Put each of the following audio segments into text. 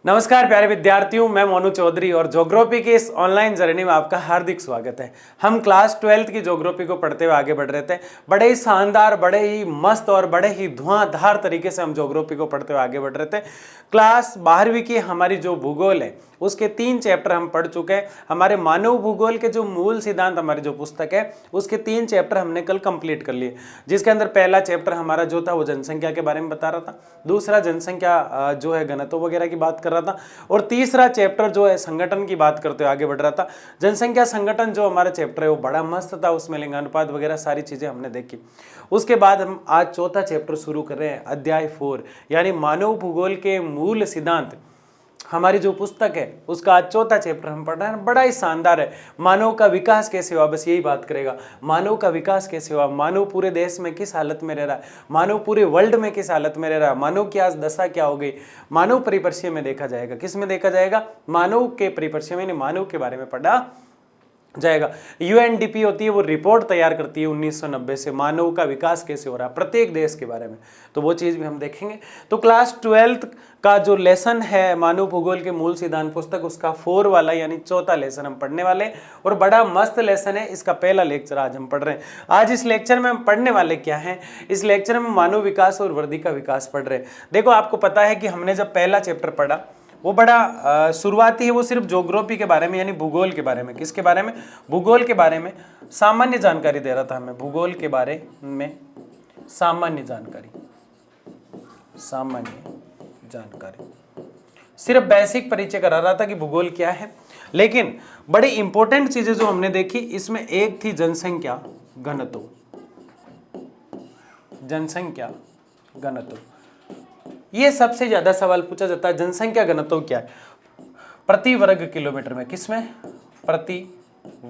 नमस्कार प्यारे विद्यार्थियों, मैं मोनू चौधरी और ज्योग्राफी के इस ऑनलाइन जर्नी में आपका हार्दिक स्वागत है। हम क्लास 12th की ज्योग्राफी को पढ़ते हुए आगे बढ़ रहे थे। बड़े ही शानदार, बड़े ही मस्त और बड़े ही धुआंधार तरीके से हम ज्योग्राफी को पढ़ते हुए आगे बढ़ रहे थे। क्लास 12वीं की हमारी जो भूगोल है उसके 3 चैप्टर हम पढ़ चुके हैं। हमारे मानव भूगोल के जो मूल सिद्धांत हमारी जो पुस्तक है उसके 3 चैप्टर हमने कल कंप्लीट कर लिए, जिसके अंदर पहला चैप्टर हमारा जो था वो जनसंख्या के बारे में बता रहा था, दूसरा जनसंख्या जो है घनत्व वगैरह की बात कर रहा था, और तीसरा चैप्टर जो है संगठन की बात करते हुए आगे बढ़ रहा था। जनसंख्या संगठन जो हमारा चैप्टर है वो बड़ा मस्त था, उसमें लिंगानुपात वगैरह सारी चीजें हमने देखी। उसके बाद हम आज चौथा चैप्टर शुरू कर रहे हैं, अध्याय 4 यानी मानव भूगोल के मूल सिद्धांत। हमारी जो पुस्तक है उसका आज चौथा चैप्टर हम पढ़ रहे हैं। बड़ा ही शानदार है। मानव का विकास कैसे हुआ, बस यही बात करेगा। मानव का विकास कैसे हुआ, मानव पूरे देश में किस हालत में रह रहा है, मानव पूरे वर्ल्ड में किस हालत में रह रहा है, मानव की आज दशा क्या हो गई, मानव परिप्रेक्ष्य में देखा जाएगा। किस में देखा जाएगा? मानव के परिप्रेक्ष्य में, मानव के बारे में पढ़ा जाएगा। यूएनडीपी होती है, वो रिपोर्ट तैयार करती है 1990 से, मानव का विकास कैसे हो रहा है प्रत्येक देश के बारे में, तो वो चीज़ भी हम देखेंगे। तो क्लास 12th का जो लेसन है मानव भूगोल के मूल सिद्धांत पुस्तक, उसका 4 वाला यानी चौथा लेसन हम पढ़ने वाले हैं, और बड़ा मस्त लेसन है। इसका पहला लेक्चर आज हम पढ़ रहे हैं। आज इस लेक्चर में हम पढ़ने वाले क्या हैं? इस लेक्चर में मानव विकास और वृद्धि का विकास पढ़ रहे हैं। देखो, आपको पता है कि हमने जब पहला चैप्टर पढ़ा वो बड़ा शुरुआती है, वो सिर्फ ज्योग्राफी के बारे में यानी भूगोल के बारे में। किसके बारे में? भूगोल के बारे में सामान्य जानकारी दे रहा था हमें। भूगोल के बारे में सामान्य जानकारी, सिर्फ बेसिक परिचय करा रहा था कि भूगोल क्या है। लेकिन बड़ी इंपॉर्टेंट चीजें जो हमने देखी, इसमें एक थी जनसंख्या घनत्व। जनसंख्या घनत्व, ये सबसे ज्यादा सवाल पूछा जाता है। जनसंख्या घनत्व क्या है? प्रति वर्ग किलोमीटर में। किसमें? प्रति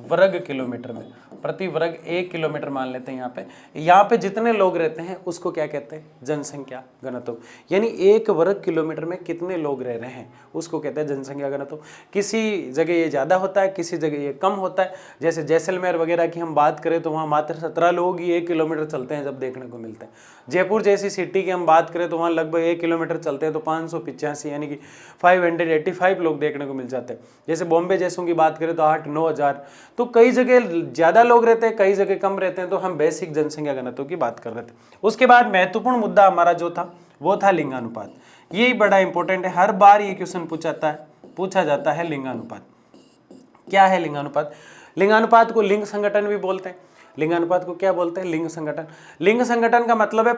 वर्ग किलोमीटर में। प्रति वर्ग 1 किलोमीटर मान लेते हैं। यहाँ पे जितने लोग रहते हैं उसको क्या कहते हैं? जनसंख्या घनत्व। यानी 1 वर्ग किलोमीटर में कितने लोग रह रहे हैं उसको कहते हैं जनसंख्या घनत्व। किसी जगह ये ज़्यादा होता है, किसी जगह ये कम होता है। जैसे जैसलमेर वगैरह की हम बात करें तो वहाँ मात्र 17 लोग ही 1 किलोमीटर चलते हैं जब देखने को मिलते हैं। जयपुर जैसी सिटी की हम बात करें तो वहाँ लगभग 1 किलोमीटर चलते हैं तो 585 यानी कि 585 लोग देखने को मिल जाते हैं। जैसे बॉम्बे जैसों की बात करें तो 8-9 हज़ार। तो कई जगह ज़्यादा लोग रहते हैं, कई जगह कम रहते हैं। तो हम बेसिक जनसंख्या घनत्व की बात कर रहे थे। उसके बाद महत्वपूर्ण मुद्दा हमारा जो था वो था लिंगानुपात। यही बड़ा इंपॉर्टेंट है, हर बार ये क्वेश्चन पूछा जाता है। लिंगानुपात क्या है? लिंगानुपात, लिंगानुपात को लिंग संगठन भी बोलते हैं। लिंगानुपात को क्या बोलते हैं? लिंग संगठन। लिंग संगठन का मतलब है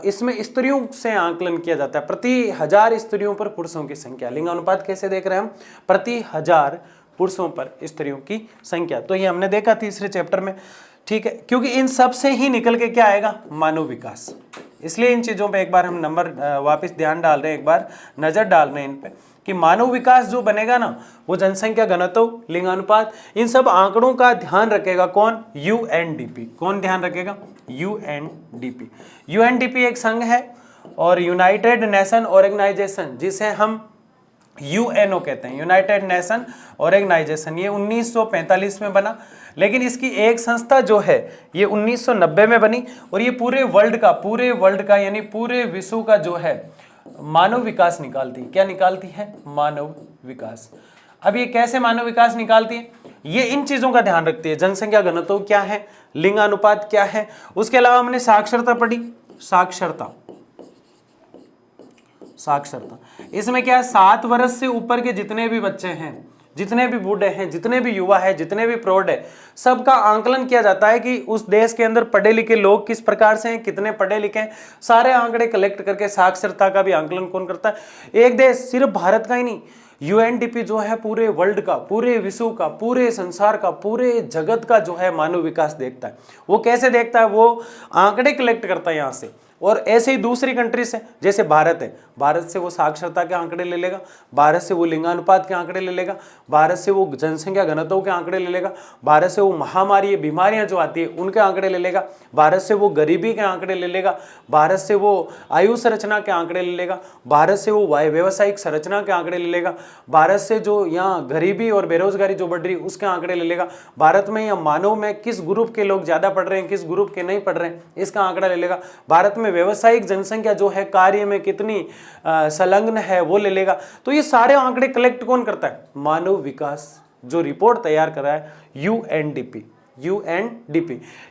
इसमें स्त्रियों से आंकलन किया जाता है। प्रति 1000 स्त्रियों पर पुरुषों की संख्या। लिंगानुपात कैसे देख रहे हैं हम? प्रति 1000 पुरुषों पर स्त्रियों की संख्या। तो ये हमने देखा तीसरे चैप्टर में, ठीक है, क्योंकि इन सब से ही निकल के क्या आएगा? मानव विकास। इसलिए इन चीजों पे एक बार हम नंबर वापस ध्यान डाल रहे हैं, एक बार नजर डाल रहे हैं इन पे कि मानव विकास जो बनेगा ना वो जनसंख्या घनत्व, लिंगानुपात, इन सब आंकड़ों का ध्यान रखेगा कौन? यूएनडीपी। कौन ध्यान रखेगा? यूएनडीपी। यूएनडीपी एक संघ है और यूनाइटेड नेशन ऑर्गेनाइजेशन, जिसे हम यूएनओ कहते हैं, यूनाइटेड नेशन ऑर्गेनाइजेशन। ये 1945 में बना, लेकिन इसकी एक संस्था जो है ये 1990 में बनी, और ये पूरे वर्ल्ड का यानी पूरे विश्व का जो है मानव विकास निकालती है। क्या निकालती है? मानव विकास। अब ये कैसे मानव विकास निकालती है? ये इन चीजों का ध्यान रखती है। जनसंख्या घनत्व क्या है, लिंगानुपात क्या है, उसके अलावा हमने साक्षरता पढ़ी। साक्षरता इसमें क्या है? 7 वर्ष से ऊपर के जितने भी बच्चे हैं, जितने भी बूढ़े हैं, जितने भी युवा है, जितने भी प्रौढ़ है, सबका आंकलन किया जाता है कि उस देश के अंदर पढ़े लिखे लोग किस प्रकार से हैं, कितने पढ़े लिखे हैं। सारे आंकड़े कलेक्ट करके साक्षरता का भी आंकलन कौन करता है? एक देश, सिर्फ भारत का ही नहीं, यूएनडीपी जो है पूरे वर्ल्ड का, पूरे विश्व का, पूरे संसार का, पूरे जगत का जो है मानव विकास देखता है। वो कैसे देखता है? वो आंकड़े कलेक्ट करता है यहाँ से। और ऐसे ही दूसरी कंट्री से, जैसे भारत है, भारत से वो साक्षरता के आंकड़े ले लेगा, भारत से वो लिंगानुपात के आंकड़े ले लेगा, भारत से वो जनसंख्या घनत्व के आंकड़े ले लेगा, भारत से वो महामारी बीमारियां जो आती है उनके आंकड़े ले लेगा, भारत से वो गरीबी के आंकड़े ले लेगा, भारत से वो आयु संरचना के आंकड़े ले लेगा, भारत से वो व्यावसायिक संरचना के आंकड़े ले लेगा, भारत से जो यहाँ गरीबी और बेरोजगारी जो बढ़ रही है उसके आंकड़े ले लेगा, भारत में या मानव में किस ग्रुप के लोग ज्यादा पढ़ रहे हैं, किस ग्रुप के नहीं पढ़ रहे हैं, इसका आंकड़ा ले लेगा, भारत में व्यवसायिक जनसंख्या जो है, कार्य में कितनी संलग्न है वो ले लेगा। तो ये सारे आंकड़े कलेक्ट कौन करता है? मानव विकास जो रिपोर्ट तैयार कर रहा है यूएनडीपी।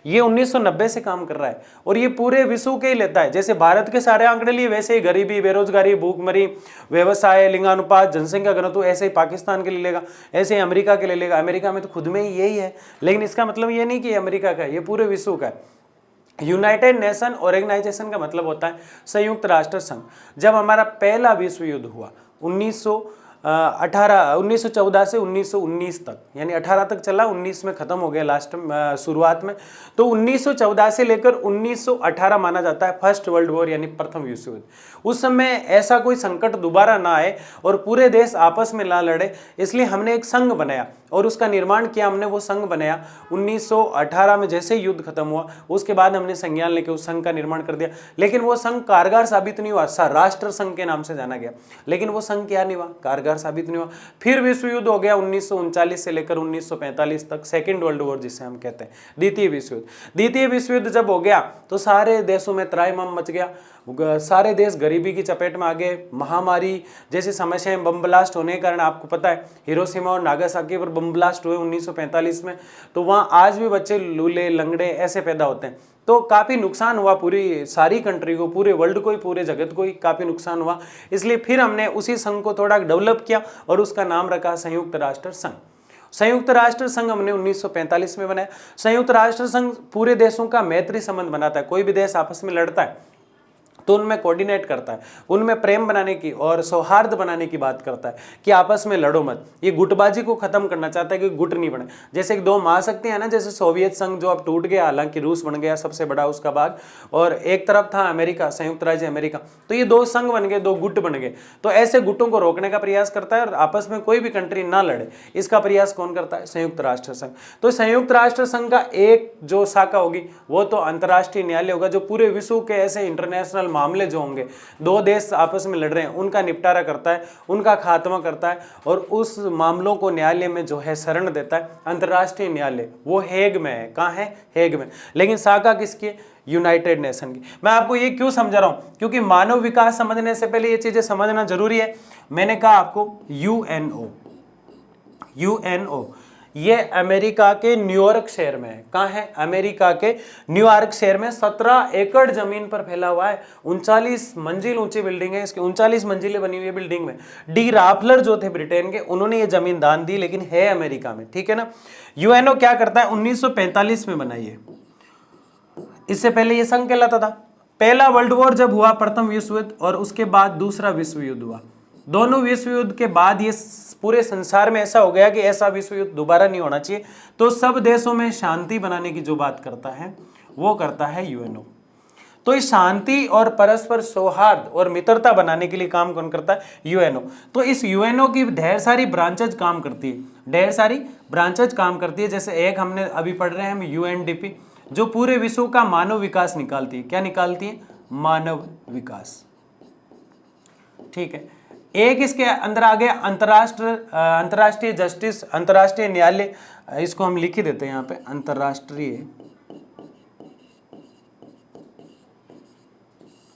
ये 1990 से काम कर रहा है और ये पूरे विश्व के ही लेता है। जैसे भारत के सारे आंकड़े लिए वैसे ही गरीबी, बेरोजगारी, भूखमरी, व्यवसाय, लिंगानुपात, जनसंख्या घनत्व ऐसे ही पाकिस्तान के लिए लेगा, ऐसे ही अमेरिका के लिए लेगा। अमेरिका में तो खुद में ही यही है, लेकिन इसका मतलब ये नहीं कि अमेरिका का है, ये पूरे विश्व का है। यूनाइटेड नेशन ऑर्गेनाइजेशन का मतलब होता है संयुक्त राष्ट्र संघ। जब हमारा पहला विश्व युद्ध हुआ 1914 से 1919 तक, यानी 18 तक चला, 19 में खत्म हो गया लास्ट में, शुरुआत में। तो 1914 से लेकर 1918 माना जाता है फर्स्ट वर्ल्ड वॉर यानी प्रथम विश्व युद्ध। उस समय ऐसा कोई संकट दोबारा ना आए और पूरे देश आपस में ना लड़े, इसलिए हमने एक संघ बनाया और उसका निर्माण किया हमने। वो संघ बनाया 1918 में, जैसे ही युद्ध खत्म हुआ उसके बाद हमने संज्ञान लेके उस संघ का निर्माण कर दिया। लेकिन वो संघ कारगर साबित नहीं हुआ, राष्ट्र संघ के नाम से जाना गया, लेकिन वो संघ क्या नहीं हुआ, कारगर साबित नहीं हुआ। फिर विश्व युद्ध हो गया 1939 से लेकर 1945 तक, सेकेंड वर्ल्ड वॉर जिसे हम कहते हैं, द्वितीय विश्व युद्ध। द्वितीय विश्व युद्ध जब हो गया तो सारे देशों में त्राहिमाम मच गया, सारे देश गरीबी की चपेट में आ गए, महामारी जैसी समस्याएं, बम ब्लास्ट होने के कारण, आपको पता है हिरोशिमा और नागासाकी पर बम ब्लास्ट हुए 1945 में, तो वहाँ आज भी बच्चे लूले लंगड़े ऐसे पैदा होते हैं। तो काफ़ी नुकसान हुआ पूरी सारी कंट्री को, पूरे वर्ल्ड को ही, पूरे जगत को ही काफ़ी नुकसान हुआ। इसलिए फिर हमने उसी संघ को थोड़ा डेवलप किया और उसका नाम रखा संयुक्त राष्ट्र संघ। संयुक्त राष्ट्र संघ हमने 1945 में बनाया। संयुक्त राष्ट्र संघ पूरे देशों का मैत्री संबंध बनाता है। कोई भी देश आपस में लड़ता है तो उनमें कोऑर्डिनेट करता है, उनमें प्रेम बनाने की और सौहार्द बनाने की बात करता है कि आपस में लड़ो मत। ये गुटबाजी को खत्म करना चाहता है कि गुट नहीं बने। जैसे कि दो महाशक्तियां हैं ना, जैसे सोवियत संघ जो अब टूट गया, हालांकि रूस बन गया सबसे बड़ा उसका भाग, और एक तरफ था अमेरिका, संयुक्त राज्य अमेरिका। तो ये दो संघ बन गए, दो गुट बन गए। तो ऐसे गुटों को रोकने का प्रयास करता है और आपस में कोई भी कंट्री ना लड़े, इसका प्रयास कौन करता है? संयुक्त राष्ट्र संघ। तो संयुक्त राष्ट्र संघ का एक जो शाखा होगी वो तो अंतर्राष्ट्रीय न्यायालय होगा, जो पूरे विश्व के ऐसे इंटरनेशनल मामले जो होंगे, दो देश आपस में लड़ रहे हैं, उनका निपटारा करता है, उनका खात्मा करता है और उस मामलों को न्यायालय में जो है शरण देता है। अंतर्राष्ट्रीय न्यायालय वो हेग में है। कहाँ है? हेग में। लेकिन शाखा किसकी है? यूनाइटेड नेशन की। मैं आपको ये क्यों समझा रहा हूं? क्योंकि मानव विकास समझने से पहले ये चीजें समझना जरूरी है। मैंने कहा आपको यूएनओ ये अमेरिका के न्यूयॉर्क शहर में है। कहाँ है? अमेरिका के न्यूयॉर्क शहर में 17 एकड़ जमीन पर फैला हुआ है। 39 मंजिल ऊंची बिल्डिंग है, इसकी 39 मंजिलें बनी हुई है बिल्डिंग में। डी राफलर जो थे ब्रिटेन के, उन्होंने ये जमीन दान दी, लेकिन है अमेरिका में, ठीक है ना। यूएनओ क्या करता है? 1945 में बनाई है। इससे पहले ये संघ कहलाता था। पहला वर्ल्ड वॉर जब हुआ, प्रथम विश्व युद्ध, और उसके बाद दूसरा विश्व युद्ध हुआ, दोनों विश्व युद्ध के बाद ये पूरे संसार में ऐसा हो गया कि ऐसा विश्व युद्ध दोबारा नहीं होना चाहिए। तो सब देशों में शांति बनाने की जो बात करता है वो करता है यूएनओ। तो इस शांति और परस्पर सौहार्द और मित्रता बनाने के लिए काम कौन करता है? यूएनओ। तो इस यूएनओ की ढेर सारी ब्रांचेज काम करती है, ढेर सारी ब्रांचेज काम करती है। जैसे एक हमने अभी पढ़ रहे हैं हम, यूएनडीपी, जो पूरे विश्व का मानव विकास निकालती है। क्या निकालती है? मानव विकास, ठीक है। एक इसके अंदर आ गया अंतर्राष्ट्रीय जस्टिस, अंतर्राष्ट्रीय न्यायालय, इसको हम लिख ही देते हैं यहाँ पे, अंतर्राष्ट्रीय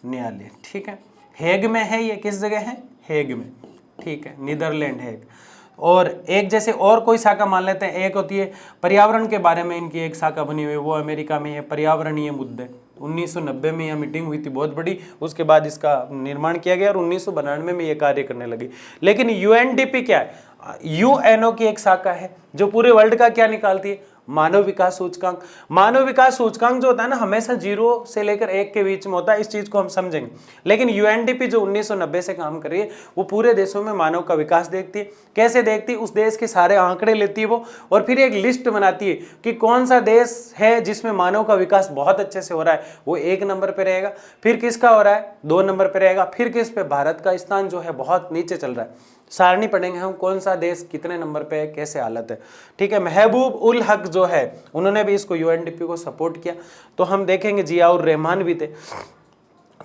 न्यायालय, ठीक है। हेग में है ये, किस जगह है? हेग में, ठीक है, नीदरलैंड हेग। और एक जैसे और कोई शाखा मान लेते हैं, एक होती है पर्यावरण के बारे में, इनकी एक शाखा बनी हुई है, वो अमेरिका में है, पर्यावरणीय मुद्दे। 1990 में यह मीटिंग हुई थी बहुत बड़ी, उसके बाद इसका निर्माण किया गया और 1992 में ये कार्य करने लगी। लेकिन यूएनडीपी क्या है? यूएनओ की एक शाखा है जो पूरे वर्ल्ड का क्या निकालती है? मानव विकास सूचकांक। मानव विकास सूचकांक जो होता है ना, हमेशा 0 से लेकर 1 के बीच में होता है, इस चीज को हम समझेंगे। लेकिन यूएनडीपी जो 1990 से काम कर रही है, वो पूरे देशों में मानव का विकास देखती है। कैसे देखती है? उस देश के सारे आंकड़े लेती है वो, और फिर एक लिस्ट बनाती है कि कौन सा देश है जिसमें मानव का विकास बहुत अच्छे से हो रहा है, वो 1 नंबर पर रहेगा। फिर किसका हो रहा है? 2 नंबर पर रहेगा। फिर किस पे? भारत का स्थान जो है बहुत नीचे चल रहा है। सारणी पढ़ेंगे हम, कौन सा देश कितने नंबर पे है, कैसे हालत है, ठीक है। महबूब उल हक जो है, उन्होंने भी इसको यूएनडीपी को सपोर्ट किया। तो हम देखेंगे जियाउर रहमान भी थे।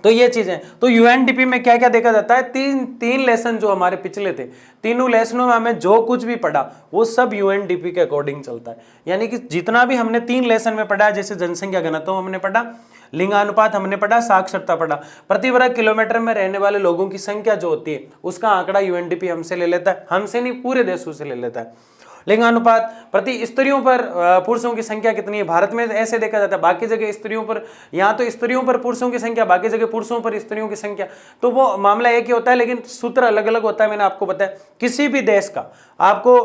तो ये चीजें, तो यूएनडीपी में क्या क्या देखा जाता है? तीन लेसन जो हमारे पिछले थे, तीनों लेसनों में हमें जो कुछ भी पढ़ा वो सब यूएनडीपी के अकॉर्डिंग चलता है। यानी कि जितना भी हमने 3 लेसन में पढ़ा, जैसे जनसंख्या घनत्व हमने पढ़ा, लिंगानुपात हमने पढ़ा, साक्षरता पढ़ा। प्रति वर्ग किलोमीटर में रहने वाले लोगों की संख्या जो होती है उसका आंकड़ा यूएनडीपी हमसे ले लेता है, हमसे नहीं पूरे देशों से ले लेता है। लिंगानुपात प्रति स्त्रियों पर पुरुषों की संख्या कितनी है, भारत में ऐसे देखा जाता है, बाकी जगह स्त्रियों पर, यहाँ तो स्त्रियों पर पुरुषों की संख्या, बाकी जगह पुरुषों पर स्त्रियों की संख्या, तो वो मामला एक ही होता है लेकिन सूत्र अलग अलग होता है। मैंने आपको बताया किसी भी देश का आपको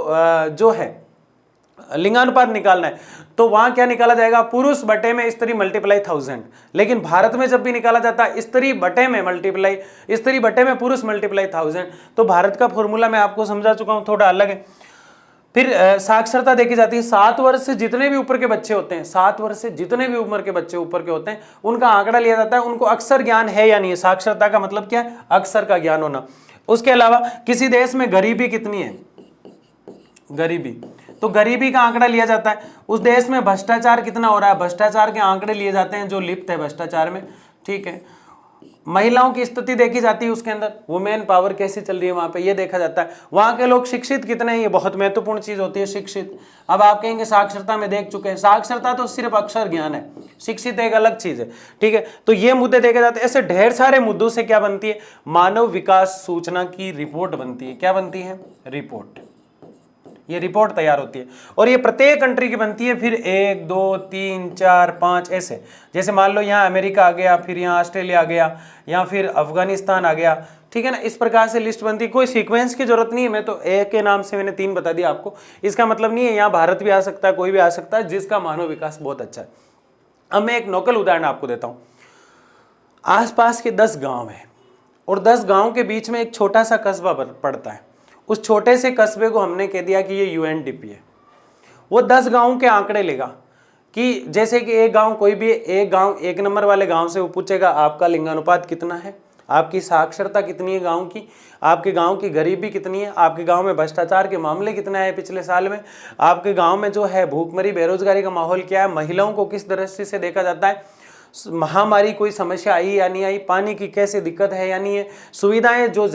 जो है लिंगानुपात निकालना है तो वहां क्या निकाला जाएगा, पुरुष बटे में स्त्री मल्टीप्लाई 1000। लेकिन भारत में जब भी निकाला जाता है स्त्री बटे में पुरुष मल्टीप्लाई 1000। तो भारत का फॉर्मूला मैं आपको समझा चुका हूं, थोड़ा अलग है। फिर साक्षरता देखी जाती है, 7 वर्ष से जितने भी ऊपर के बच्चे होते हैं, 7 वर्ष से जितने भी उम्र के बच्चे ऊपर के होते हैं उनका आंकड़ा लिया जाता है, उनको अक्षर ज्ञान है या नहीं है। साक्षरता का मतलब क्या है, अक्षर का ज्ञान होना। उसके अलावा किसी देश में गरीबी कितनी है, गरीबी, तो गरीबी का आंकड़ा लिया जाता है। उस देश में भ्रष्टाचार कितना हो रहा है, भ्रष्टाचार के आंकड़े लिए जाते हैं जो लिप्त है भ्रष्टाचार में, ठीक है। महिलाओं की स्थिति देखी जाती है, उसके अंदर वुमेन पावर कैसी चल रही है वहां पे, ये देखा जाता है। वहां के लोग शिक्षित कितने हैं, ये बहुत महत्वपूर्ण चीज होती है, शिक्षित। अब आप कहेंगे साक्षरता में देख चुके हैं, साक्षरता तो सिर्फ अक्षर ज्ञान है, शिक्षित एक अलग चीज है, ठीक है। तो ये मुद्दे देखे जाते हैं। ऐसे ढेर सारे मुद्दों से क्या बनती है, मानव विकास सूचना की रिपोर्ट बनती है। क्या बनती है, रिपोर्ट। ये रिपोर्ट तैयार होती है और ये प्रत्येक कंट्री की बनती है। फिर 1 2 3 4 5 ऐसे, जैसे मान लो यहाँ अमेरिका आ गया, फिर यहाँ ऑस्ट्रेलिया आ गया, या फिर अफगानिस्तान आ गया, ठीक है ना। इस प्रकार से लिस्ट बनती है, कोई सीक्वेंस की जरूरत नहीं है। मैं तो एक के नाम से मैंने 3 बता दिया आपको, इसका मतलब नहीं है यहाँ भारत भी आ सकता है, कोई भी आ सकता है जिसका मानव विकास बहुत अच्छा है। अब मैं एक नोकल उदाहरण आपको देता हूँ। आसपास के 10 गाँव है और 10 गाँव के बीच में एक छोटा सा कस्बा पड़ता है। उस छोटे से कस्बे को हमने कह दिया कि ये यूएनडीपी है। वो 10 गांवों के आंकड़े लेगा कि जैसे कि एक गांव, कोई भी एक गांव, 1 नंबर वाले गांव से वो पूछेगा आपका लिंगानुपात कितना है, आपकी साक्षरता कितनी है गांव की, आपके गांव की गरीबी कितनी है, आपके गांव में भ्रष्टाचार के मामले कितने आए पिछले साल में, आपके गांव में जो है भूखमरी बेरोजगारी का माहौल क्या है, महिलाओं को किस दृष्टि से देखा जाता है, महामारी कोई समस्या आई या नहीं आई, पानी की कैसे दिक्कत है या नहीं है, सुविधाएं जो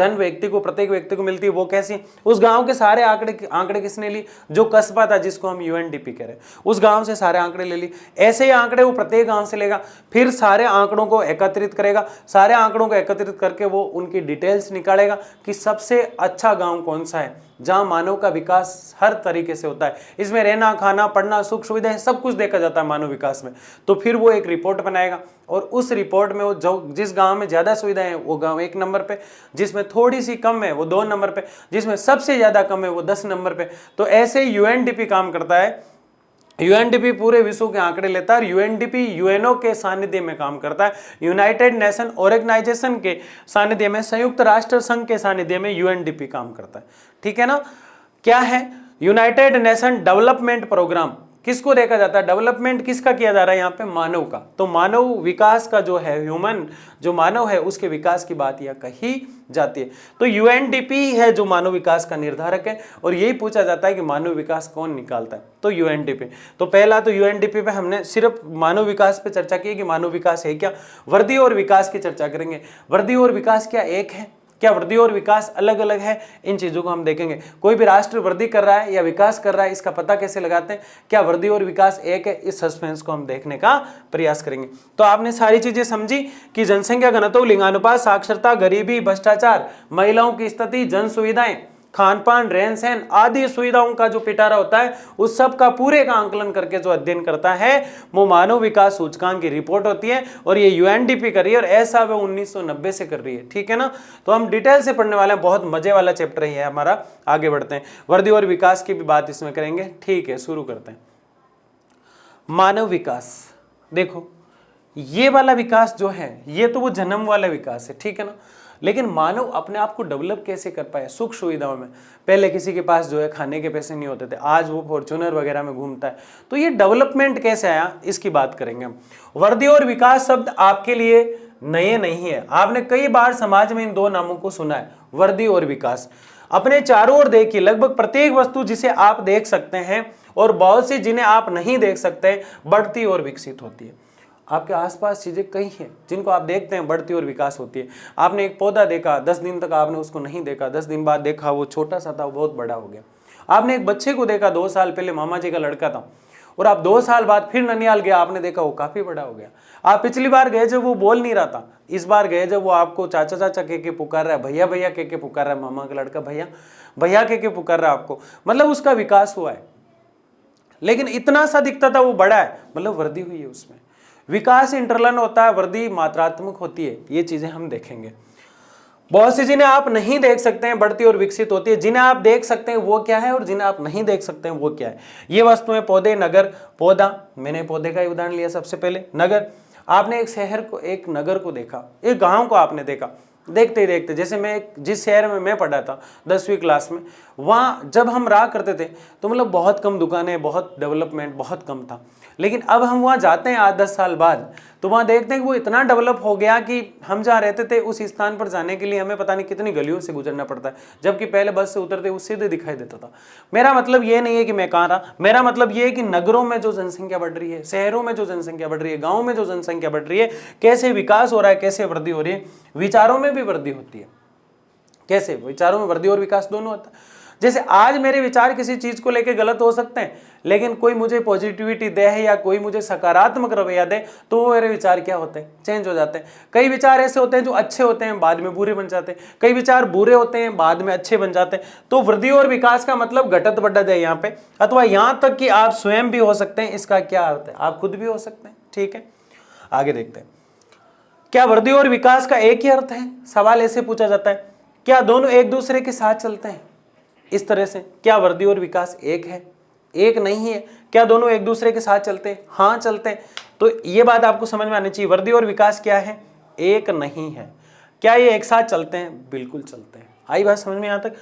प्रत्येक व्यक्ति को मिलती है वो कैसी। उस गांव के सारे आंकड़े किसने ली, जो कस्बा था जिसको हम यूएनडीपी कह रहे हैं, उस गांव से सारे आंकड़े ले ली। ऐसे ही आंकड़े वो प्रत्येक गांव से लेगा, फिर सारे आंकड़ों को एकत्रित करेगा, सारे आंकड़ों को एकत्रित करके वो उनकी डिटेल्स निकालेगा कि सबसे अच्छा गाँव कौन सा है जहां मानव का विकास हर तरीके से होता है। इसमें रहना, खाना, पढ़ना, सुख सुविधाएं सब कुछ देखा जाता है मानव विकास में। तो फिर वो एक रिपोर्ट बनाएगा और उस रिपोर्ट में वो जो जिस गांव में ज्यादा सुविधाएं हैं वो गांव 1 नंबर पे, जिसमें थोड़ी सी कम है वो 2 नंबर पे, जिसमें सबसे ज्यादा कम है वो 10 नंबर पे। तो ऐसे यूएनडीपी काम करता है। यूएनडीपी पूरे विश्व के आंकड़े लेता है और यूएनडीपी यूएनओ के सानिध्य में काम करता है, यूनाइटेड नेशन ऑर्गेनाइजेशन के सानिध्य में, संयुक्त राष्ट्र संघ के सानिध्य में यूएनडीपी काम करता है, ठीक है ना। क्या है, यूनाइटेड नेशन डेवलपमेंट प्रोग्राम। किसको देखा जाता है, डेवलपमेंट किसका किया जा रहा है यहाँ पे, मानव का। तो मानव विकास का जो है, ह्यूमन जो मानव है उसके विकास की बात यहाँ कही जाती है। तो यूएनडीपी है जो मानव विकास का निर्धारक है और यही पूछा जाता है कि मानव विकास कौन निकालता है, तो यूएनडीपी। तो पहला तो यूएनडीपी पे हमने सिर्फ मानव विकास पे चर्चा की कि मानव विकास है क्या। वृद्धि और विकास की चर्चा करेंगे। वृद्धि और विकास क्या एक है, क्या वृद्धि और विकास अलग अलग है, इन चीजों को हम देखेंगे। कोई भी राष्ट्र वृद्धि कर रहा है या विकास कर रहा है, इसका पता कैसे लगाते हैं, क्या वृद्धि और विकास एक है, इस सस्पेंस को हम देखने का प्रयास करेंगे। तो आपने सारी चीजें समझी कि जनसंख्या घनत्व, लिंगानुपात, साक्षरता, गरीबी, भ्रष्टाचार, महिलाओं की स्थिति, जन सुविधाएं, खान पान, रहन सहन आदि सुविधाओं का जो पिटारा होता है उस सब का पूरे का आंकलन करके जो अध्ययन करता है वो मानव विकास सूचकांक की रिपोर्ट होती है और ये यूएनडीपी कर रही है और ऐसा वो 1990 से कर रही है, ठीक है ना। तो हम डिटेल से पढ़ने वाले हैं, बहुत मजे वाला चैप्टर ही है हमारा। आगे बढ़ते हैं, वृद्धि और विकास की भी बात इसमें करेंगे, ठीक है। शुरू करते हैं। मानव विकास, देखो ये वाला विकास जो है ये तो वो जन्म वाला विकास है, ठीक है ना। लेकिन मानव अपने आप को डेवलप कैसे कर पाए, सुख सुविधाओं में। पहले किसी के पास जो है खाने के पैसे नहीं होते थे, आज वो फॉर्च्यूनर वगैरह में घूमता है। तो ये डेवलपमेंट कैसे आया, इसकी बात करेंगे हम। वृद्धि और विकास शब्द आपके लिए नए नहीं है, आपने कई बार समाज में इन 2 नामों को सुना है, वृद्धि और विकास। अपने चारों ओर देखिए, लगभग प्रत्येक वस्तु जिसे आप देख सकते हैं और बहुत सी जिन्हें आप नहीं देख सकते बढ़ती और विकसित होती है। आपके आसपास चीजें कई हैं जिनको आप देखते हैं, बढ़ती और विकास होती है। आपने एक पौधा देखा, 10 दिन तक आपने उसको नहीं देखा, 10 दिन बाद देखा वो छोटा सा था, वो बहुत बड़ा हो गया। आपने एक बच्चे को देखा, 2 साल पहले मामा जी का लड़का था और आप 2 साल बाद फिर ननिहाल गया, आपने देखा वो काफी बड़ा हो गया। आप पिछली बार गए जब वो बोल नहीं रहा था, इस बार गए जब वो आपको चाचा चाचा कह के पुकार रहा है, भैया भैया कह के पुकार रहा है, मामा का लड़का भैया भैया कह के पुकार रहा है आपको, मतलब उसका विकास हुआ है। लेकिन इतना सा दिखता था वो बड़ा है, मतलब वृद्धि हुई है उसमें। विकास इंटरलन होता है, वृद्धि मात्रात्मक होती है, ये चीजें हम देखेंगे। बहुत सी जिन्हें आप नहीं देख सकते हैं बढ़ती और विकसित होती है, जिन्हें आप देख सकते हैं वो क्या है और जिन्हें आप नहीं देख सकते हैं वो क्या है। ये वस्तुएं पौधे, नगर, पौधा, मैंने पौधे का ही उदाहरण लिया सबसे पहले। नगर, आपने एक शहर को, एक नगर को देखा, एक गांव को आपने देखा, देखते ही देखते, जैसे मैं जिस शहर में मैं पढ़ा था 10वीं क्लास में, वहाँ जब हम रहा करते थे तो मतलब बहुत कम दुकानें, बहुत डेवलपमेंट बहुत कम था। लेकिन अब हम वहाँ जाते हैं 8-10 साल बाद तो वहाँ देखते हैं कि वो इतना डेवलप हो गया कि हम जहाँ रहते थे उस स्थान पर जाने के लिए हमें पता नहीं कितनी गलियों से गुजरना पड़ता है, जबकि पहले बस से उतरते वो सीधे दिखाई देता था। मेरा मतलब ये नहीं है कि मैं कहाँ रहा, मेरा मतलब ये है कि नगरों में जो जनसंख्या बढ़ रही है, शहरों में जो जनसंख्या बढ़ रही है, गाँव में जो जनसंख्या बढ़ रही है, कैसे विकास हो रहा है, कैसे वृद्धि हो रही है। विचारों में भी वृद्धि होती है, कैसे विचारों में वृद्धि और विकास दोनों होता है। जैसे आज मेरे विचार किसी चीज को लेकर गलत हो सकते हैं, लेकिन कोई मुझे पॉजिटिविटी दे है या कोई मुझे सकारात्मक रवैया दे तो वो मेरे विचार क्या होते हैं, चेंज हो जाते हैं। कई विचार ऐसे होते हैं जो अच्छे होते हैं बाद में बुरे बन जाते हैं, कई विचार बुरे होते हैं बाद में अच्छे बन जाते हैं। तो वृद्धि और विकास का मतलब घटत बढ़त है यहाँ पे, अथवा यहाँ तक कि आप स्वयं भी हो सकते हैं। इसका क्या अर्थ है, आप खुद भी हो सकते हैं। ठीक है, आगे देखते हैं। क्या वृद्धि और विकास का एक ही अर्थ है? सवाल ऐसे पूछा जाता है, क्या दोनों एक दूसरे के साथ चलते हैं? इस तरह से क्या वृद्धि और विकास एक है? एक नहीं है। क्या दोनों एक दूसरे के साथ चलते हैं? हाँ चलते हैं। तो ये बात आपको समझ में आनी चाहिए, वृद्धि और विकास क्या है? एक नहीं है। क्या ये एक साथ चलते हैं? बिल्कुल चलते हैं। आई बात समझ में यहाँ तक?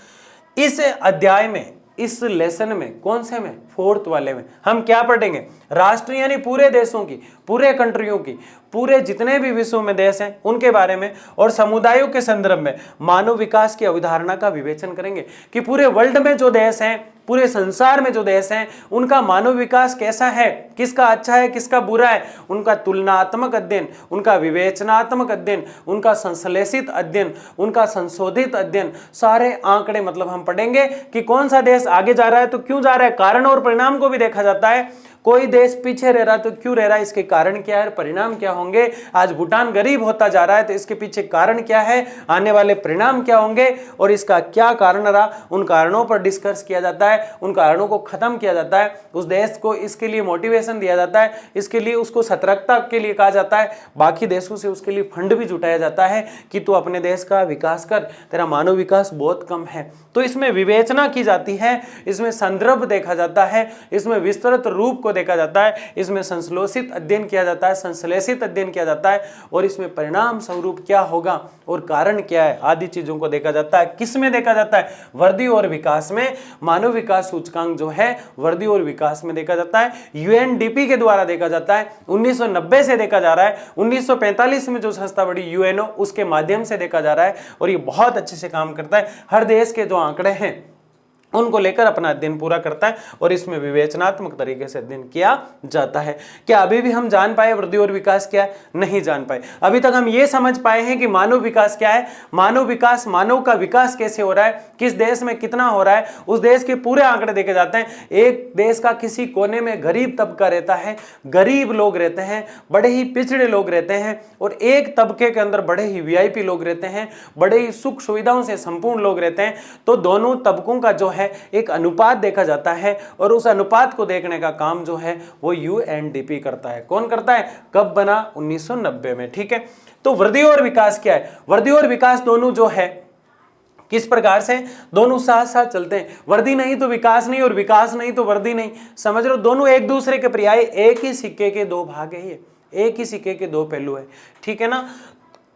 इस अध्याय में, इस लेसन में, कौन से में, 4th वाले में, हम क्या पढ़ेंगे? राष्ट्र यानी पूरे देशों की, पूरे कंट्रियों की, पूरे जितने भी विश्व में देश हैं उनके बारे में और समुदायों के संदर्भ में मानव विकास की अवधारणा का विवेचन करेंगे कि पूरे वर्ल्ड में जो देश हैं, पूरे संसार में जो देश हैं, उनका मानव विकास कैसा है, किसका अच्छा है, किसका बुरा है, उनका तुलनात्मक अध्ययन, उनका विवेचनात्मक अध्ययन, उनका संश्लेषित अध्ययन, उनका संशोधित अध्ययन, सारे आंकड़े मतलब हम पढ़ेंगे कि कौन सा देश आगे जा रहा है तो क्यों जा रहा है, कारण और परिणाम को भी देखा जाता है। कोई देश पीछे रह रहा है तो क्यों रह रहा है, इसके कारण क्या है, परिणाम क्या होंगे। आज भूटान गरीब होता जा रहा है तो इसके पीछे कारण क्या है, आने वाले परिणाम क्या होंगे और इसका क्या कारण रहा, उन कारणों पर डिस्कस किया जाता है, उन कारणों को खत्म किया जाता है, उस देश को इसके लिए मोटिवेशन दिया जाता है, इसके लिए उसको सतर्कता के लिए कहा जाता है, बाकी देशों से उसके लिए फंड भी जुटाया जाता है कि तू अपने देश का विकास कर, तेरा मानव विकास बहुत कम है। तो इसमें विवेचना की जाती है, इसमें संदर्भ देखा जाता है, इसमें विस्तृत रूप को देखा जाता है, इसमें संश्लेषित अध्ययन किया जाता है, संश्लेषित अध्ययन किया जाता है और इसमें परिणाम स्वरूप क्या होगा और कारण क्या है आदि चीजों को देखा जाता है। किसमें देखा जाता है? वृद्धि और विकास में। मानव विकास सूचकांक जो है वृद्धि और विकास में देखा जाता है, यूएनडीपी के द्वारा देखा जाता है, 1990 से देखा जा रहा है, 1945 में जो संस्था बड़ी यूएनओ उसके माध्यम से देखा जा रहा है और ये बहुत अच्छे से काम करता है। हर देश के जो आंकड़े हैं उनको लेकर अपना अध्ययन पूरा करता है और इसमें विवेचनात्मक तरीके से अध्ययन किया जाता है। क्या अभी भी हम जान पाए वृद्धि और विकास क्या है? नहीं जान पाए। अभी तक हम ये समझ पाए हैं कि मानव विकास क्या है, मानव विकास, मानव का विकास कैसे हो रहा है, किस देश में कितना हो रहा है, उस देश के पूरे आंकड़े देखे जाते हैं। एक देश का किसी कोने में गरीब तबका रहता है, गरीब लोग रहते हैं, बड़े ही पिछड़े लोग रहते हैं और एक तबके के अंदर बड़े ही वीआईपी लोग रहते हैं, बड़े ही सुख सुविधाओं से संपूर्ण लोग रहते हैं। तो दोनों तबकों का जो है एक अनुपात देखा जाता है और उस अनुपात को देखने का काम जो है वो यूएनडीपी करता है। कौन करता है? कब बना? 1990 में। ठीक है, तो वृद्धि और विकास क्या है? वृद्धि और विकास दोनों जो है किस प्रकार से, दोनों साथ साथ चलते हैं। वृद्धि नहीं तो विकास नहीं और विकास नहीं तो वृद्धि नहीं। समझ रहे हो, दोनों एक दूसरे के पर्याय, एक ही सिक्के के दो भाग है, ये एक ही सिक्के के दो पहलू है। ठीक है ना?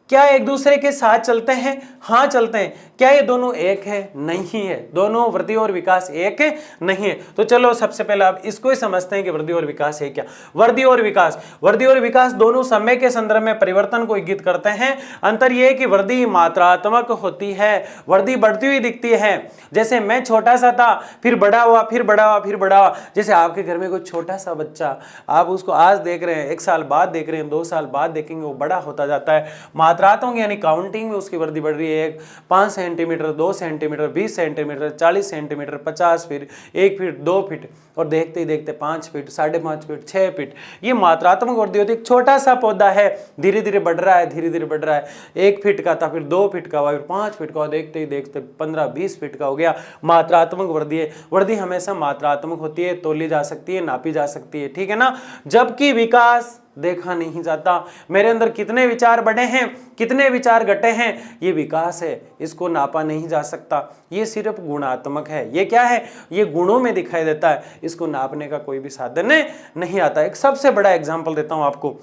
क्या एक दूसरे के साथ चलते हैं? हाँ चलते हैं। क्या ये दोनों एक है? नहीं है। दोनों वृद्धि और विकास एक नहीं है। तो चलो सबसे पहले आप इसको ही समझते हैं कि वृद्धि और विकास है क्या। वृद्धि और विकास, वृद्धि और विकास दोनों समय के संदर्भ में परिवर्तन को इंगित करते हैं। अंतर यह है कि वृद्धि मात्रात्मक होती है, वृद्धि बढ़ती हुई दिखती है। जैसे मैं छोटा सा था, फिर बड़ा हुआ, फिर बड़ा हुआ, फिर बड़ा हुआ। जैसे आपके घर में कोई छोटा सा बच्चा, आप उसको आज देख रहे हैं, 1 साल बाद देख रहे हैं, 2 साल बाद देखेंगे, वो बड़ा होता जाता है। मात्रात्मक यानी काउंटिंग में उसकी वृद्धि बढ़ रही है। 5 centimetre, 2 centimetre, 20 centimetre, 40 centimetre, 50 feet, 1 feet, 2 feet और देखते ही देखते 5 फीट, 5.5 फीट, 6 फीट, ये मात्रात्मक वृद्धि होती है। एक छोटा सा पौधा है, धीरे धीरे बढ़ रहा है, धीरे धीरे बढ़ रहा है। 1 फीट का था, फिर 2 फीट का हुआ, फिर 5 फीट का हुआ, देखते ही देखते 15-20 फीट का हो गया। मात्रात्मक वृद्धि है। वृद्धि हमेशा मात्रात्मक होती है, तोली जा सकती है, नापी जा सकती है, ठीक है ना। जबकि विकास देखा नहीं जाता। मेरे अंदर कितने विचार बढ़े हैं, कितने विचार घटे हैं, ये विकास है, इसको नापा नहीं जा सकता। ये सिर्फ गुणात्मक है। ये क्या है? ये गुणों में दिखाई देता है, इसको नापने का कोई भी साधन नहीं आता। एक सबसे बड़ा एग्जाम्पल देता हूं आपको।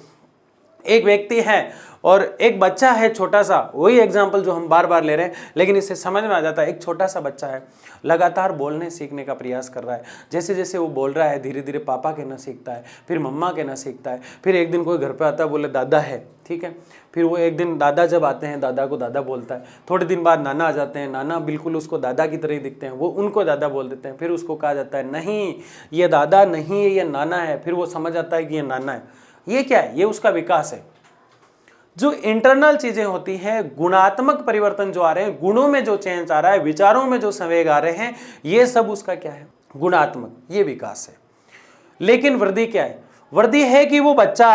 एक व्यक्ति है और एक बच्चा है छोटा सा, वही एग्जाम्पल जो हम बार बार ले रहे हैं, लेकिन इससे समझ में आ जाता है। एक छोटा सा बच्चा है, लगातार बोलने सीखने का प्रयास कर रहा है। जैसे जैसे वो बोल रहा है, धीरे धीरे पापा कहना सीखता है, फिर मम्मा कहना सीखता है। फिर एक दिन कोई घर पे आता है, बोले दादा है, ठीक है। फिर वो एक दिन दादा जब आते हैं, दादा को दादा बोलता है। थोड़े दिन बाद नाना आ जाते हैं, नाना बिल्कुल उसको दादा की तरह ही दिखते हैं, वो उनको दादा बोल देते हैं। फिर उसको कहा जाता है नहीं ये दादा नहीं है, ये नाना है। फिर वो समझ आता है कि ये नाना है। ये क्या है? ये उसका विकास है। जो इंटरनल चीजें होती हैं, गुणात्मक परिवर्तन जो आ रहे हैं, गुणों में जो चेंज आ रहा है, विचारों में जो संवेग आ रहे हैं, ये सब उसका क्या है? गुणात्मक, ये विकास है। लेकिन वृद्धि क्या है? वृद्धि है कि वो बच्चा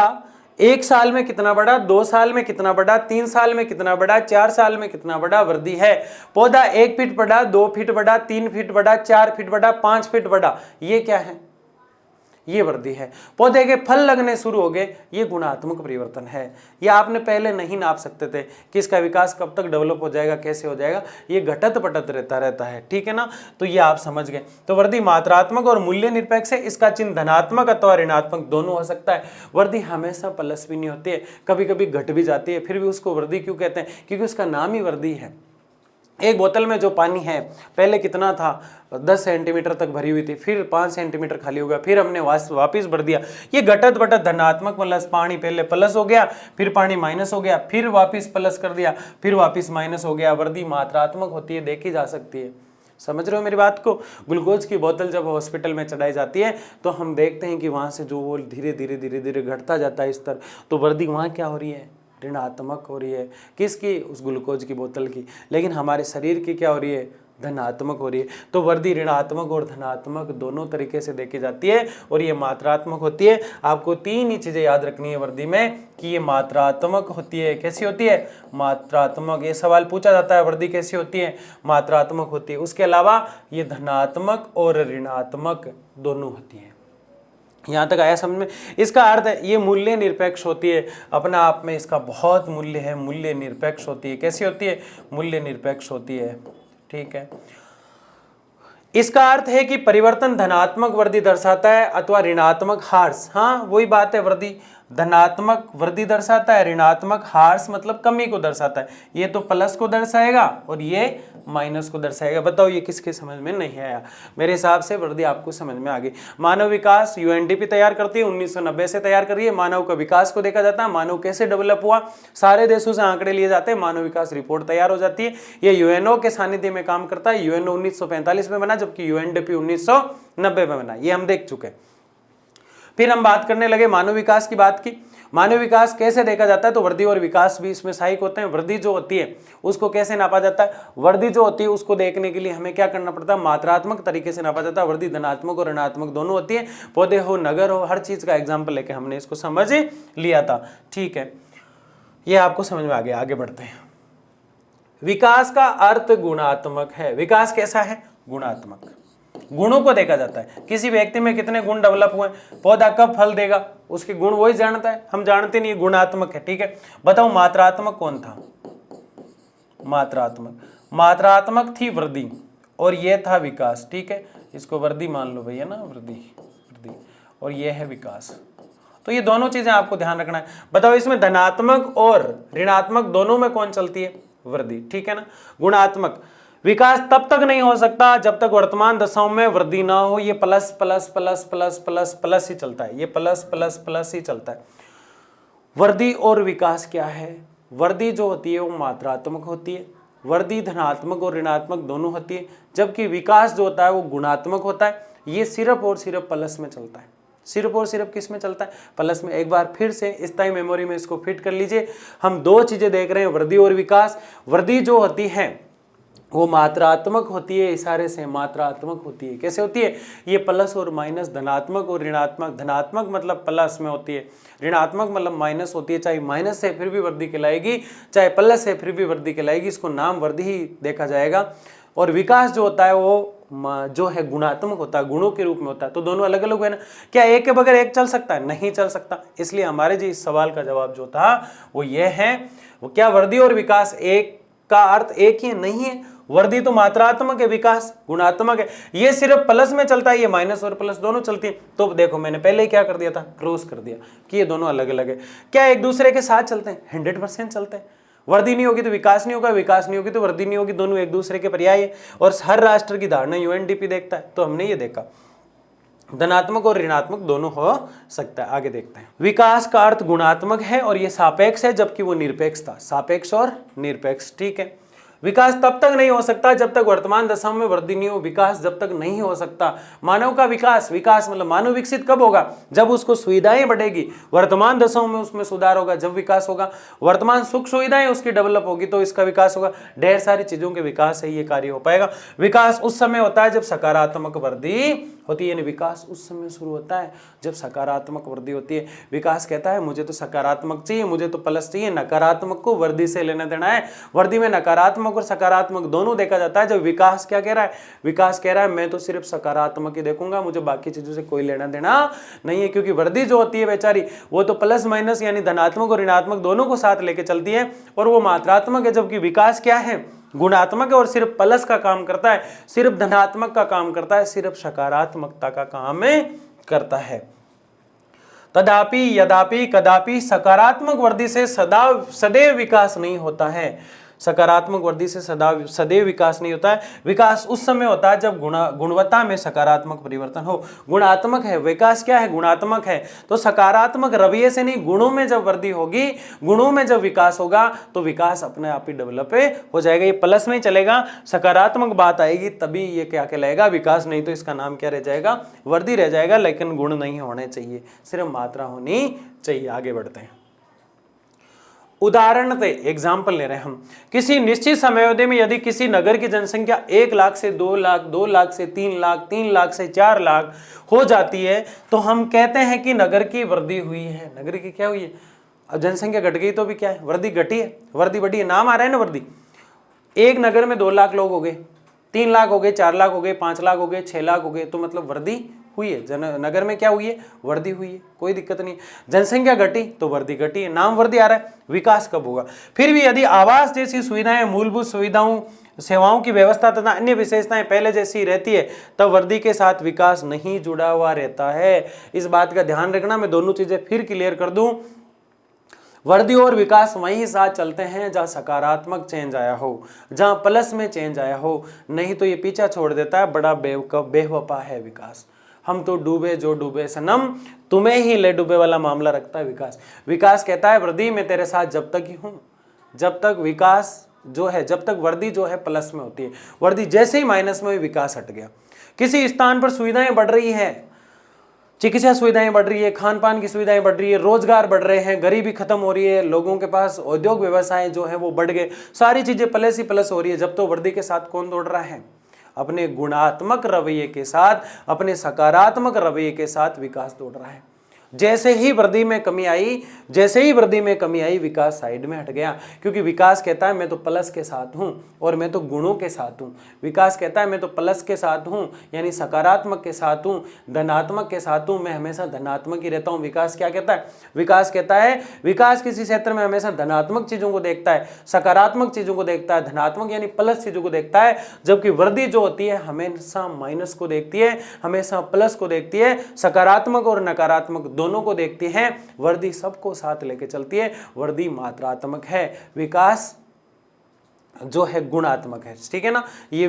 1 साल में कितना बड़ा, 2 साल में कितना बड़ा, 3 साल में कितना बड़ा, 4 साल में कितना बड़ा, वृद्धि है। पौधा 1 फीट बड़ा, 2 फीट बड़ा, 3 फीट बड़ा, 4 फीट बड़ा, 5 फीट बड़ा, ये क्या है? ये वृद्धि है। पौधे के फल लगने शुरू हो गए, ये गुणात्मक परिवर्तन है। ये आपने पहले नहीं नाप सकते थे कि इसका विकास कब तक डेवलप हो जाएगा, कैसे हो जाएगा, ये घटत पटत रहता है, ठीक है ना। तो ये आप समझ गए। तो वृद्धि मात्रात्मक और मूल्य निरपेक्ष है। इसका चिन्ह धनात्मक अथवा ऋणात्मक दोनों हो सकता है। वृद्धि हमेशा प्लस भी नहीं होती है, कभी कभी घट भी जाती है। फिर भी उसको वृद्धि क्यों कहते हैं? क्योंकि उसका नाम ही वृद्धि है। एक बोतल में जो पानी है पहले कितना था? 10 सेंटीमीटर तक भरी हुई थी, फिर 5 सेंटीमीटर खाली हो गया, फिर हमने वापस भर दिया। ये घटत बटत धनात्मक प्लस, पानी पहले प्लस हो गया, फिर पानी माइनस हो गया, फिर वापस प्लस कर दिया, फिर वापस माइनस हो गया। वृद्धि मात्रात्मक होती है, देखी जा सकती है। समझ रहे हो मेरी बात को? ग्लूकोज की बोतल जब हॉस्पिटल में चढ़ाई जाती है तो हम देखते हैं कि वहाँ से जो वो धीरे धीरे घटता जाता है स्तर, तो वृद्धि वहाँ क्या हो रही है? ऋणात्मक हो रही है। किसकी? उस ग्लूकोज की बोतल की। लेकिन हमारे शरीर की क्या हो रही है? धनात्मक हो रही है। तो वृद्धि ऋणात्मक और धनात्मक दोनों तरीके से देखी जाती है और ये मात्रात्मक होती है। आपको 3 ही चीजें याद रखनी है वृद्धि में कि ये मात्रात्मक होती है। कैसी होती है? मात्रात्मक। ये सवाल पूछा जाता है, वृद्धि कैसी होती है? मात्रात्मक होती है। उसके अलावा ये धनात्मक और ऋणात्मक दोनों होती है। यहाँ तक आया समझ में? इसका अर्थ है ये मूल्य निरपेक्ष होती है। अपना आप में इसका बहुत मूल्य है, मूल्य निरपेक्ष होती है। कैसी होती है? मूल्य निरपेक्ष होती है, ठीक है। इसका अर्थ है कि परिवर्तन धनात्मक वृद्धि दर्शाता है अथवा ऋणात्मक ह्रास। हाँ, वही बात है। वृद्धि धनात्मक वृद्धि दर्शाता है, ऋणात्मक ह्रास मतलब कमी को दर्शाता है। ये तो प्लस को दर्शाएगा और ये माइनस को दर्शाएगा। बताओ ये किसके समझ में नहीं आया? मेरे हिसाब से वृद्धि आपको समझ में आ गई। मानव विकास यूएनडीपी तैयार करती है, 1990 से तैयार कर रही है। मानव का विकास को देखा जाता है, मानव कैसे डेवलप हुआ, सारे देशों से आंकड़े लिए जाते हैं, मानव विकास रिपोर्ट तैयार हो जाती है। ये यूएनओ के सानिध्य में काम करता है। यूएनओ 1945 में बना, जबकि यूएनडीपी 1990 में बना। ये हम देख चुके हैं। फिर हम बात करने लगे मानव विकास की बात की। मानव विकास कैसे देखा जाता है? तो वृद्धि और विकास भी इसमें सहायक होते हैं। वृद्धि जो होती है उसको कैसे नापा जाता है? वृद्धि जो होती है उसको देखने के लिए हमें क्या करना पड़ता है? मात्रात्मक तरीके से नापा जाता है। वृद्धि धनात्मक और ऋणात्मक दोनों होती है। पौधे हो, नगर हो, हर चीज का एग्जाम्पल लेके हमने इसको समझ लिया था, ठीक है। ये आपको समझ में आ गया। आगे बढ़ते हैं। विकास का अर्थ गुणात्मक है। विकास कैसा है? गुणात्मक। गुणों को देखा जाता है, किसी व्यक्ति में कितने गुण डेवलप हुए, पौधा कब फल देगा, उसके गुण वही जानता है, हम जानते नहीं। गुणात्मक है, ठीक है। बताओ मात्रात्मक कौन था? मात्रात्मक थी वृद्धि और ये था विकास, ठीक है। इसको वृद्धि मान लो भैया ना, वृद्धि और ये है विकास। तो ये दोनों चीजें आपको ध्यान रखना है। बताओ इसमें धनात्मक और ऋणात्मक दोनों में कौन चलती है? वृद्धि, ठीक है ना। गुणात्मक विकास तब तक नहीं हो सकता जब तक वर्तमान दशाओं में वृद्धि ना हो। ये plus plus plus plus plus plus ही चलता है, ये प्लस प्लस प्लस ही चलता है। वृद्धि और विकास क्या है? वृद्धि जो होती है वो मात्रात्मक होती है। वृद्धि धनात्मक और ऋणात्मक दोनों होती है, जबकि विकास जो होता है वो गुणात्मक होता है। ये सिर्फ और सिर्फ प्लस में चलता है, सिर्फ और सिर्फ किस में चलता है, प्लस में। एक बार फिर से स्थायी मेमोरी में इसको फिट कर लीजिए। हम दो चीजें देख रहे हैं, वृद्धि और विकास। वृद्धि जो होती है वो मात्रात्मक होती है, इशारे से मात्रात्मक होती है। कैसे होती है, ये प्लस और माइनस, धनात्मक और ऋणात्मक। धनात्मक मतलब प्लस में होती है, ऋणात्मक मतलब माइनस होती है। चाहे माइनस है फिर भी वृद्धि कहलाएगी, चाहे प्लस है फिर भी वृद्धि कहलाएगी। इसको नाम वृद्धि ही देखा जाएगा। और विकास जो होता है वो जो है गुणात्मक होता है, गुणों के रूप में होता है। तो दोनों अलग अलग है ना। क्या एक के बगैर एक चल सकता है, नहीं चल सकता। इसलिए हमारे जी इस सवाल का जवाब जो था वो ये है, वो क्या वृद्धि और विकास एक का अर्थ एक ही नहीं है। वृद्धि तो मात्रात्मक है, विकास गुणात्मक है। ये सिर्फ प्लस में चलता है, ये माइनस और प्लस दोनों चलती है। तो देखो मैंने पहले ही क्या कर दिया था, क्रॉस कर दिया कि ये दोनों अलग अलग है। क्या एक दूसरे के साथ चलते हैं, 100% चलते हैं। वृद्धि नहीं होगी तो विकास नहीं होगा, विकास नहीं होगी तो वृद्धि नहीं होगी, दोनों एक दूसरे के पर्याय है। और हर राष्ट्र की धारणा यूएनडीपी देखता है। तो हमने ये देखा धनात्मक और ऋणात्मक दोनों हो सकता है। आगे देखते हैं। विकास का अर्थ गुणात्मक है और ये सापेक्ष है, जबकि वो निरपेक्ष था। सापेक्ष और निरपेक्ष, ठीक है। विकास तब तक नहीं हो सकता जब तक वर्तमान दशाओं में वृद्धि नहीं हो। विकास जब तक नहीं हो सकता। मानव का विकास, विकास मतलब मानव विकसित कब होगा, जब उसको सुविधाएं बढ़ेगी। वर्तमान दशाओं में उसमें सुधार होगा जब विकास होगा। वर्तमान सुख सुविधाएं उसकी डेवलप होगी तो इसका विकास होगा। ढेर सारी चीजों के विकास से ये कार्य हो पाएगा। विकास उस समय होता है जब सकारात्मक वृद्धि होती है, यानी विकास उस समय शुरू होता है जब सकारात्मक वृद्धि होती है। विकास कहता है मुझे तो सकारात्मक चाहिए, मुझे तो प्लस चाहिए, नकारात्मक को वृद्धि से लेना देना है। वृद्धि में नकारात्मक और सकारात्मक दोनों देखा जाता है। जब विकास क्या कह रहा है, विकास कह रहा है मैं तो सिर्फ सकारात्मक ही देखूंगा, मुझे बाकी चीजों से कोई लेना देना नहीं है। क्योंकि वृद्धि जो होती है बेचारी वो तो प्लस माइनस यानी धनात्मक और ऋणात्मक दोनों को साथ लेके चलती है और वो मात्रात्मक है। जबकि विकास क्या है, गुणात्मक है और सिर्फ प्लस का काम करता है, सिर्फ धनात्मक का काम करता है, सिर्फ सकारात्मकता का काम करता है। तदापि यदापि कदापि सकारात्मक वृद्धि से सदैव विकास नहीं होता है। सकारात्मक वृद्धि से सदैव विकास नहीं होता है। विकास उस समय होता है जब गुणवत्ता में सकारात्मक परिवर्तन हो। गुणात्मक है, विकास क्या है, गुणात्मक है। तो सकारात्मक रवैये से नहीं, गुणों में जब वृद्धि होगी, गुणों में जब विकास होगा तो विकास अपने आप ही डेवलप हो जाएगा। ये प्लस में ही चलेगा, सकारात्मक बात आएगी तभी ये क्या कहलाएगा, विकास। नहीं तो इसका नाम क्या रह जाएगा, वृद्धि रह जाएगा। लेकिन गुण नहीं होने चाहिए, सिर्फ मात्रा होनी चाहिए। आगे बढ़ते हैं। उदाहरण से एग्जाम्पल ले रहे हैं हम। किसी निश्चित समयावधि में यदि किसी नगर की जनसंख्या 1 लाख से 2 लाख, 2 लाख से 3 लाख, 3 लाख से 4 लाख हो जाती है तो हम कहते हैं कि नगर की वृद्धि हुई है। नगर की क्या हुई है, अब जनसंख्या घट गई तो भी क्या है, वृद्धि घटी है, वृद्धि बढ़ी है, नाम आ रहा है ना वृद्धि। एक नगर में 2 लाख लोग हो गए, 3 लाख हो गए, 4 लाख हो गए, 5 लाख हो गए, 6 लाख हो गए, तो मतलब वृद्धि हुई है। नगर में क्या हुई है, वृद्धि हुई है, कोई दिक्कत नहीं। जनसंख्या घटी तो वृद्धि घटी है, नाम वृद्धि आ रहा है। विकास कब होगा, फिर भी यदि आवास जैसी सुविधाएं, मूलभूत सुविधाओं, सेवाओं की व्यवस्था तथा अन्य विशेषताएं पहले जैसी रहती है तब वृद्धि के साथ विकास नहीं जुड़ा हुआ रहता है। इस बात का ध्यान रखना। मैं दोनों चीजें फिर क्लियर कर दूं। वृद्धि और विकास वहीं साथ चलते हैं जहां सकारात्मक चेंज आया हो, जहां प्लस में चेंज आया हो। नहीं तो ये पीछा छोड़ देता है, बड़ा बेवफा है विकास। हम तो डूबे जो डूबे सनम तुम्हें ही ले डूबे वाला मामला रखता है विकास। विकास कहता है वृद्धि में तेरे साथ जब तक ही हूं, जब तक विकास जो है, जब तक वृद्धि जो है प्लस में होती है। वृद्धि जैसे ही माइनस में विकास हट गया। किसी स्थान पर सुविधाएं बढ़ रही है, चिकित्सा सुविधाएं बढ़ रही है, खान पान की सुविधाएं बढ़ रही है, रोजगार बढ़ रहे हैं, गरीबी खत्म हो रही है, लोगों के पास उद्योग व्यवसाय जो है वो बढ़ गए, सारी चीजें प्लस ही प्लस हो रही है। जब तो वृद्धि के साथ कौन दौड़ रहा है, अपने गुणात्मक रवैये के साथ, अपने सकारात्मक रवैये के साथ विकास दौड़ रहा है। जैसे ही वृद्धि में कमी आई, जैसे ही वृद्धि में कमी आई, विकास साइड में हट गया। क्योंकि विकास कहता है मैं तो प्लस के साथ हूं और मैं तो गुणों के साथ हूं। विकास कहता है मैं तो प्लस के साथ हूं यानी सकारात्मक के साथ हूं, धनात्मक के साथ हूं, मैं हमेशा धनात्मक ही रहता हूं। विकास क्या कहता है, विकास कहता है, विकास किसी क्षेत्र में हमेशा धनात्मक चीजों को देखता है, सकारात्मक चीजों को देखता है, धनात्मक यानी प्लस चीजों को देखता है। जबकि वृद्धि जो होती है हमेशा माइनस को देखती है, हमेशा प्लस को देखती है, सकारात्मक और नकारात्मक दोनों को देखती है। वृद्धि सबको साथ लेके चलती है। वृद्धि मात्रात्मक है, विकास जो है गुणात्मक है। ठीक है ना। ये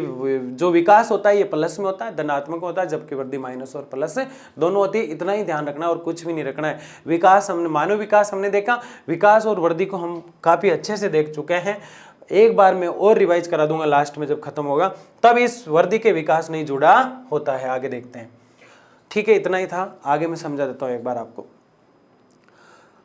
जो विकास होता है ये प्लस में होता है, धनात्मक होता है, जबकि वृद्धि माइनस और प्लस दोनों होती है। इतना ही ध्यान रखना और कुछ भी नहीं रखना है। विकास हमने, मानव विकास हमने देखा, विकास और वृद्धि को हम काफी अच्छे से देख चुके हैं। एक बार मैं और रिवाइज करा दूंगा लास्ट में जब खत्म होगा, तब इस वृद्धि के विकास नहीं जुड़ा होता है। आगे देखते हैं। ठीक है, इतना ही था। आगे मैं समझा देता हूँ एक बार आपको।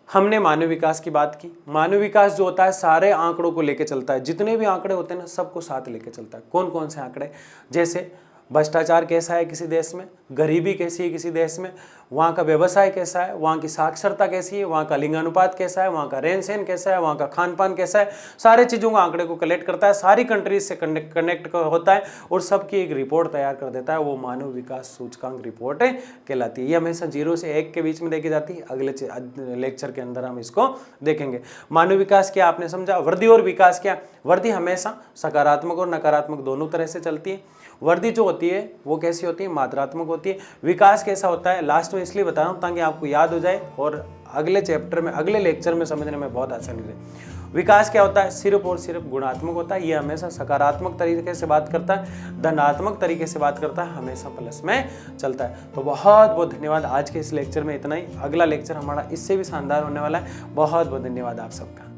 हमने मानव विकास की बात की। मानव विकास जो होता है सारे आंकड़ों को लेके चलता है, जितने भी आंकड़े होते हैं ना सबको साथ लेके चलता है। कौन कौन से आंकड़े? जैसे भ्रष्टाचार कैसा है किसी देश में, गरीबी कैसी है किसी देश में, वहाँ का व्यवसाय कैसा है, वहाँ की साक्षरता कैसी है, वहाँ का लिंगानुपात कैसा है, वहाँ का रहन सहन कैसा है, वहाँ का खान पान कैसा है, सारे चीज़ों का आंकड़े को कलेक्ट करता है, सारी कंट्रीज से कनेक्ट होता है और सबकी एक रिपोर्ट तैयार कर देता है। वो मानव विकास सूचकांक रिपोर्ट कहलाती है। ये हमेशा 0 से 1 के बीच में देखी जाती है। अगले लेक्चर के अंदर हम इसको देखेंगे। मानव विकास क्या आपने समझा। वृद्धि और विकास क्या? वृद्धि हमेशा सकारात्मक और नकारात्मक दोनों तरह से चलती है। वृद्धि जो होती है वो कैसी होती है? मात्रात्मक होती है। विकास कैसा होता है? लास्ट में इसलिए बता रहा हूँ ताकि आपको याद हो जाए और अगले चैप्टर में, अगले लेक्चर में समझने में बहुत आसानी रहे। विकास क्या होता है? सिर्फ और सिर्फ गुणात्मक होता है। ये हमेशा सकारात्मक तरीके से बात करता है, धनात्मक तरीके से बात करता है, हमेशा प्लस में चलता है। तो बहुत बहुत धन्यवाद। आज के इस लेक्चर में इतना ही। अगला लेक्चर हमारा इससे भी शानदार होने वाला है। बहुत बहुत धन्यवाद आप सबका।